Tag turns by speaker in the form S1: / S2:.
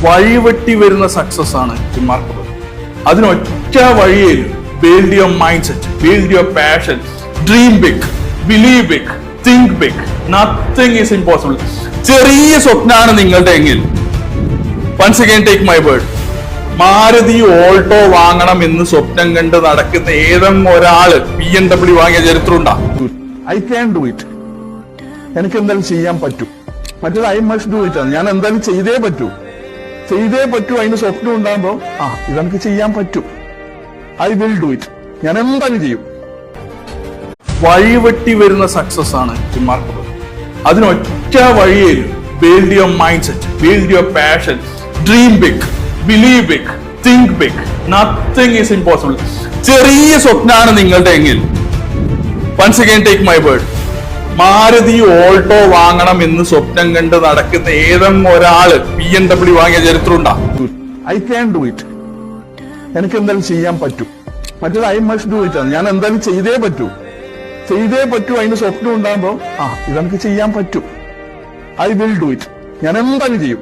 S1: വഴിവെട്ടി വരുന്ന സക്സസ് ആണ് റിമാർക്കബിൾ. അതിനൊറ്റ വഴിയിൽ build your mind set, build your passion, dream big, believe big, think big. Nothing is impossible. ചെറിയ സ്വപ്നമാണ് നിങ്ങളുടെ എങ്കിൽ, once again take my word, Maruti Alto വാങ്ങണം എന്ന് സ്വപ്നം കണ്ട് നടക്കുന്ന ഏതെങ്കിലും ഒരാള് BMW വാങ്ങിയ ചരിത്രം ഉണ്ടാ?
S2: I can do it. എനിക്ക് എന്തായാലും ചെയ്യാൻ പറ്റും. മറ്റേത് ഐ മസ്റ്റ് ഡു ഇറ്റ് ആണ്. ഞാൻ എന്തായാലും ചെയ്തേ പറ്റൂ. അതിന് സ്വപ്നം ഉണ്ടാകുമ്പോ ഇതെനിക്ക് ചെയ്യാൻ പറ്റും. I will do it. ഞാൻ എന്തായാലും ചെയ്യും.
S1: വഴിവെട്ടി വരുന്ന സക്സസ് ആണ് റിമാർക്കബിൾ. അതിനൊറ്റ വഴിയിൽ build your mind set, build your passion, dream big, believe big, think big. Nothing is impossible. ചെറിയ സ്വപ്നമാണ് നിങ്ങളുടെ എങ്കിൽ, once again take my word, Maruti Alto വാങ്ങണം എന്ന് സ്വപ്നം കണ്ട് നടക്കുന്ന ഏതെങ്കിലും ഒരാള് BMW വാങ്ങിയ ചരിത്രം ഉണ്ടാ?
S2: I can do it. എനിക്ക് എന്തായാലും ചെയ്യാൻ പറ്റും. മറ്റേത് ഐ മസ്റ്റ് ഡു ഇറ്റ് ആണ്. ഞാൻ എന്തായാലും ചെയ്തേ പറ്റൂ. അതിന് സ്വപ്നം ഉണ്ടാകുമ്പോ ഇതെനിക്ക് ചെയ്യാൻ പറ്റും. I will do it. ഞാൻ എന്തായാലും ചെയ്യും.